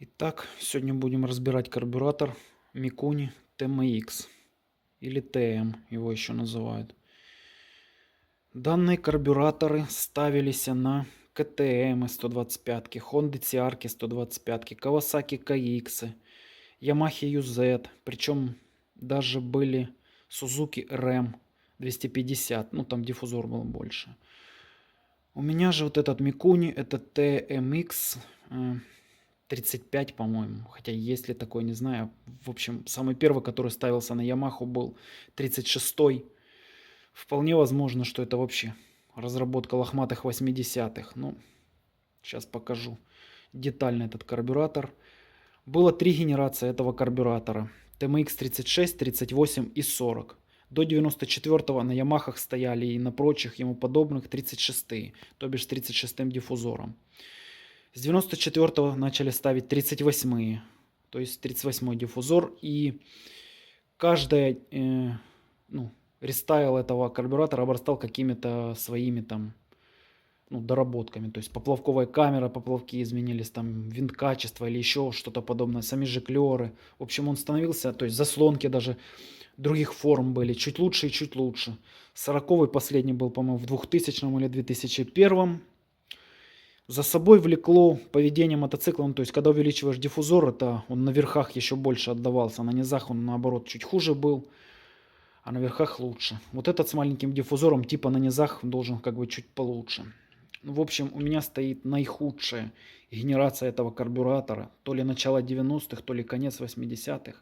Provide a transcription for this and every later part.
Итак, сегодня будем разбирать карбюратор Mikuni TMX или TM, его еще называют. Данные карбюраторы ставились на КТМ 125, Honda CR 125, Kawasaki KX, Yamaha UZ, причем даже были Suzuki RM 250, ну там диффузор был больше. У меня же вот этот Mikuni, это TMX 35, по-моему. Хотя есть ли такой, не знаю. В общем, самый первый, который ставился на Ямаху, был 36-й. Вполне возможно, что это вообще разработка лохматых 80-х. Ну, сейчас покажу детально этот карбюратор. Было 3 генерации этого карбюратора. TMX 36, 38 и 40. До 94-го на Ямахах стояли и на прочих ему подобных 36-е, то бишь с 36-м диффузором. С 94-го начали ставить 38-е, то есть 38-й диффузор. И каждый рестайл этого карбюратора обрастал какими-то своими там доработками. То есть поплавковая камера, поплавки изменились, там винт качества или еще что-то подобное, сами жиклеры. В общем, он становился, то есть заслонки даже других форм были чуть лучше и чуть лучше. 40-й последний был, по-моему, в 2000 или 2001. За собой влекло поведение мотоцикла, ну, то есть когда увеличиваешь диффузор, это он на верхах еще больше отдавался, на низах он наоборот чуть хуже был, а на верхах лучше. Вот этот с маленьким диффузором типа на низах должен как бы чуть получше. В общем, у меня стоит наихудшая генерация этого карбюратора, то ли начало 90-х, то ли конец 80-х.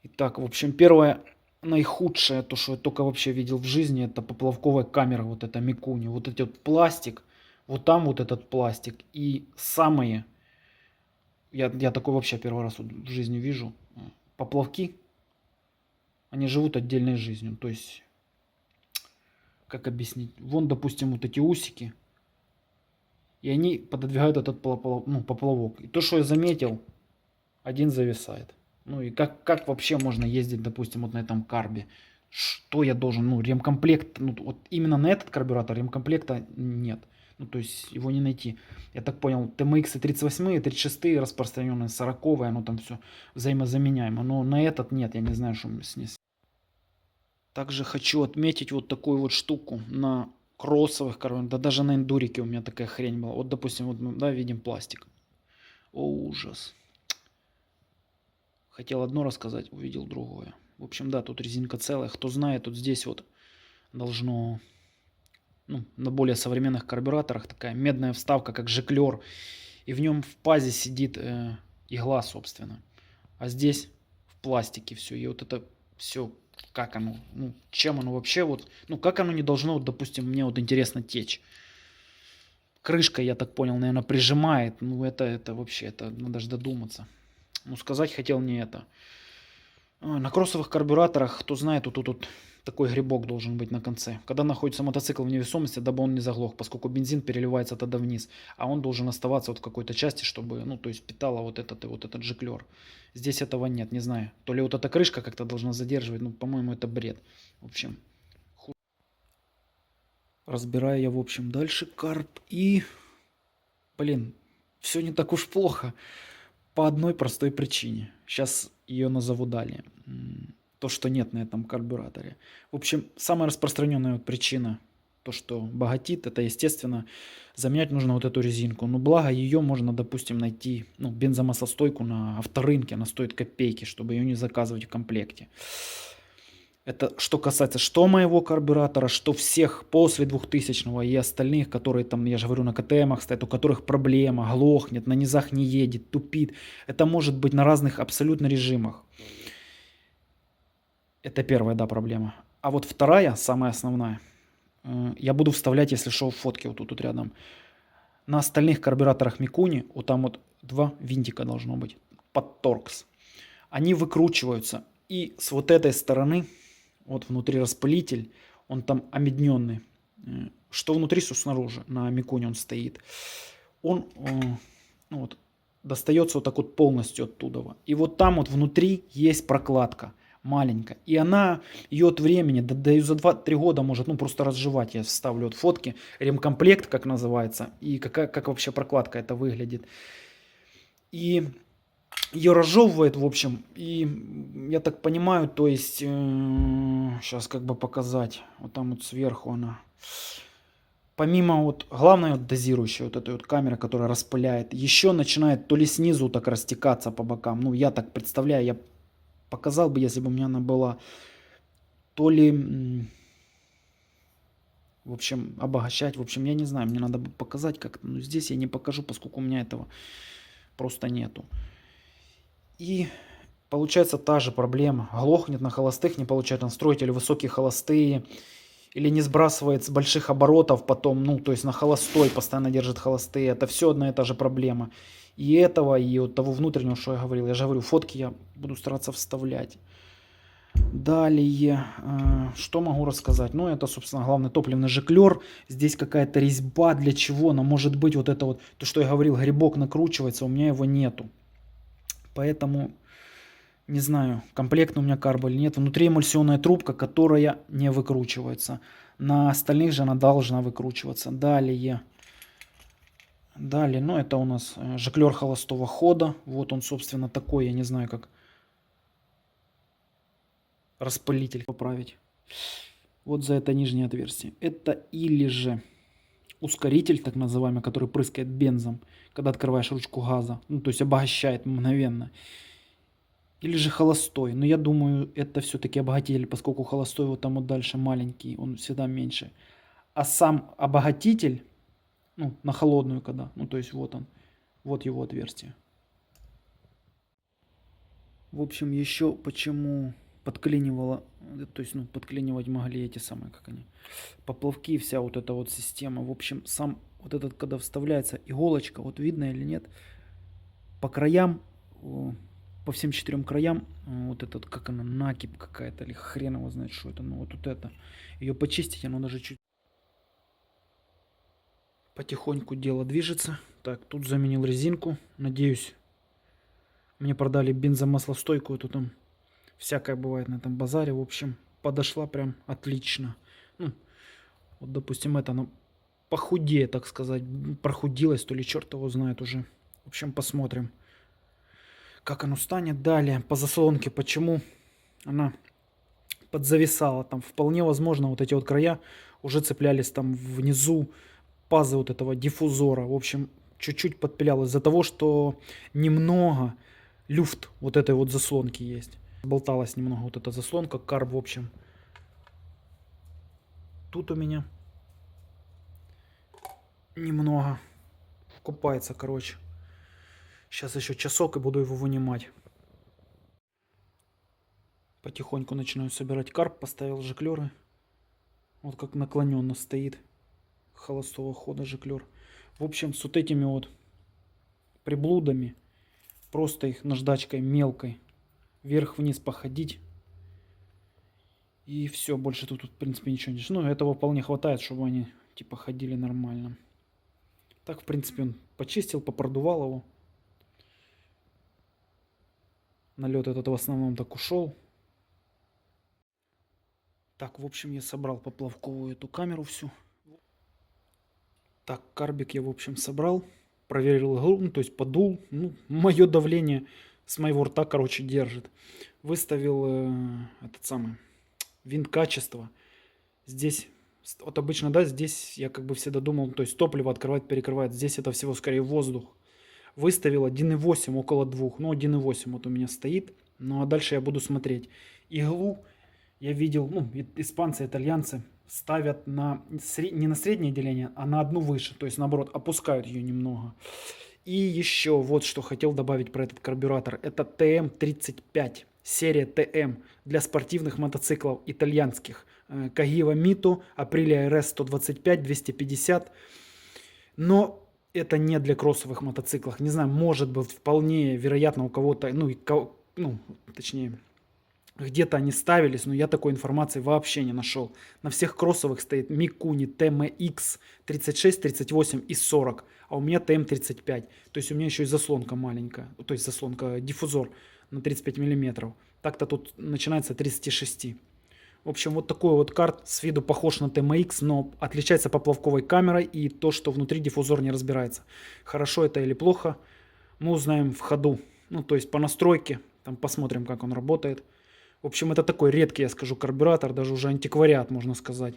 Итак, в общем, первое наихудшее, то, что я только вообще видел в жизни, это поплавковая камера, вот эта Mikuni. Вот этот пластик, вот там вот этот пластик. И самые, я такой вообще первый раз вот в жизни вижу, поплавки, они живут отдельной жизнью. То есть, как объяснить? Вон, допустим, вот эти усики, и они пододвигают этот поплавок. И то, что я заметил, один зависает. Ну и как вообще можно ездить, допустим, вот на этом карбе? Что я должен, ремкомплект, вот именно на этот карбюратор ремкомплекта нет. Ну, то есть его не найти. Я так понял, TMX 38, 36 распространенные, 40, оно там все взаимозаменяемо. Но на этот нет, я не знаю, что с ней. Также хочу отметить вот такую вот штуку на кроссовых карбюраторах, да даже на эндурике у меня такая хрень была. Вот, допустим, вот мы, да, видим пластик. О, ужас. Хотел одно рассказать, увидел другое. В общем, да, тут резинка целая. Кто знает, тут здесь вот должно, на более современных карбюраторах такая медная вставка, как жиклер. И в нем в пазе сидит игла, собственно. А здесь в пластике все. И вот это все, как оно, чем оно вообще вот, как оно не должно, вот, допустим, мне вот интересно течь. Крышка, я так понял, наверное, прижимает. Это вообще, это надо даже додуматься. Сказать хотел не это. На кроссовых карбюраторах, кто знает, тут такой грибок должен быть на конце. Когда находится мотоцикл в невесомости, дабы он не заглох, поскольку бензин переливается тогда вниз, а он должен оставаться вот в какой-то части, чтобы, то есть питала вот этот жиклер. Здесь этого нет, не знаю. То ли вот эта крышка как-то должна задерживать, по-моему, это бред. В общем, разбираю я, в общем, дальше карб и, все не так уж плохо. По одной простой причине. Сейчас ее назову далее. То, что нет на этом карбюраторе. В общем, самая распространенная причина, то, что богатит, это, естественно, заменять нужно вот эту резинку. Но благо ее можно, допустим, найти, бензомаслостойку на авторынке, она стоит копейки, чтобы ее не заказывать в комплекте. Это что касается что моего карбюратора, что всех после 2000-го и остальных, которые там, я же говорю, на КТМах стоят, у которых проблема, глохнет, на низах не едет, тупит. Это может быть на разных абсолютно режимах. Это первая, да, проблема. А вот вторая, самая основная, я буду вставлять, если что, фотки вот тут рядом. На остальных карбюраторах Mikuni, вот там вот 2 винтика должно быть под торкс. Они выкручиваются. И с вот этой стороны, вот внутри распылитель, он там омедненный. Что внутри, что снаружи. На Mikuni он стоит. Он достается вот так вот полностью оттуда. И вот там вот внутри есть прокладка маленькая. И она, ее от времени, да ее за 2-3 года может просто разжевать. Я вставлю вот фотки, ремкомплект, как называется, и как вообще прокладка это выглядит. И ее разжевывает, в общем. И я так понимаю, то есть, сейчас как бы показать. Вот там вот сверху она. Помимо вот главной вот дозирующей вот этой вот камеры, которая распыляет, еще начинает то ли снизу так растекаться по бокам. Ну, я так представляю, я показал бы, если бы у меня она была, то ли, в общем, обогащать. В общем, я не знаю, мне надо бы показать как-то. Но здесь я не покажу, поскольку у меня этого просто нету. И получается та же проблема. Глохнет на холостых, не получает настроить, или высокие холостые, или не сбрасывает с больших оборотов потом, ну, то есть на холостой постоянно держит холостые. Это все одна и та же проблема. И этого, и вот того внутреннего, что я говорил. Я же говорю, фотки я буду стараться вставлять. Далее, что могу рассказать? Ну, это, собственно, главный топливный жиклер. Здесь какая-то резьба, для чего? Но может быть вот это вот, то, что я говорил, грибок накручивается, у меня его нету. Поэтому, не знаю, комплектный у меня карба или нет. Внутри эмульсионная трубка, которая не выкручивается. На остальных же она должна выкручиваться. Далее, ну это у нас жиклер холостого хода. Вот он, собственно, такой, я не знаю, как распылитель поправить. Вот за это нижнее отверстие. Это или же ускоритель, так называемый, который прыскает бензом, когда открываешь ручку газа. Ну, то есть обогащает мгновенно. Или же холостой. Но я думаю, это все-таки обогатитель, поскольку холостой вот там вот дальше маленький, он всегда меньше. А сам обогатитель, ну, на холодную когда, ну, то есть вот он, вот его отверстие. В общем, еще почему подклинивало, то есть, ну, подклинивать могли эти самые, как они, поплавки, вся вот эта вот система. В общем, сам вот этот, когда вставляется иголочка, вот видно или нет, по краям, по всем 4 краям, вот этот, как она, накипь какая-то, или хрен его знает, что это, ну, вот это. Ее почистить, оно даже чуть... Потихоньку дело движется. Так, тут заменил резинку. Надеюсь, мне продали бензомаслостойкую, то там всякое бывает на этом базаре. В общем, подошла прям отлично. Ну, вот, допустим, это она похудее, так сказать, прохудилась, то ли черт его знает уже. В общем, посмотрим, как оно станет. Далее, по заслонке, почему она подзависала. Там вполне возможно вот эти вот края уже цеплялись там внизу пазы вот этого диффузора. В общем, чуть-чуть подпилял из-за того, что немного люфт вот этой вот заслонки есть. Болталась немного вот эта заслонка, карб, в общем. Тут у меня немного купается, короче. Сейчас еще часок и буду его вынимать. Потихоньку начинаю собирать карб, поставил жиклеры. Вот как наклоненно стоит холостого хода жиклер. В общем, с вот этими вот приблудами, просто их наждачкой мелкой вверх-вниз походить. И все, больше тут, в принципе, ничего не... Ну, этого вполне хватает, чтобы они, типа, ходили нормально. Так, в принципе, он почистил, попродувал его. Налет этот в основном так ушел. Так, в общем, я собрал поплавковую эту камеру всю. Так, карбик я, в общем, собрал. Проверил иглу, ну, то есть подул. Ну, мое давление с моего рта, короче, держит. Выставил этот самый винт качества. Здесь, вот обычно, да, здесь я как бы всегда думал, то есть топливо открывать, перекрывает. Здесь это всего скорее воздух. Выставил 1,8, около 2. Ну, 1,8 вот у меня стоит. Ну, а дальше я буду смотреть. Иглу я видел, ну, испанцы, итальянцы ставят на, не на среднее деление, а на одну выше. То есть, наоборот, опускают ее немного. И еще вот что хотел добавить про этот карбюратор. Это ТМ-35. Серия ТМ для спортивных мотоциклов итальянских. Кагива Мито, Aprilia RS 125, 250. Но это не для кроссовых мотоциклов. Не знаю, может быть, вполне вероятно у кого-то, ну, точнее, где-то они ставились, но я такой информации вообще не нашел. На всех кроссовых стоит Mikuni TMX 36, 38 и 40, а у меня TM35. То есть у меня еще и заслонка маленькая, то есть заслонка, диффузор на 35 миллиметров. Так-то тут начинается 36. В общем, вот такой вот карт с виду похож на TMX, но отличается поплавковой камерой и то, что внутри диффузор не разбирается. Хорошо это или плохо, мы узнаем в ходу. Ну, то есть по настройке, там посмотрим, как он работает. В общем, это такой редкий, я скажу, карбюратор, даже уже антиквариат, можно сказать.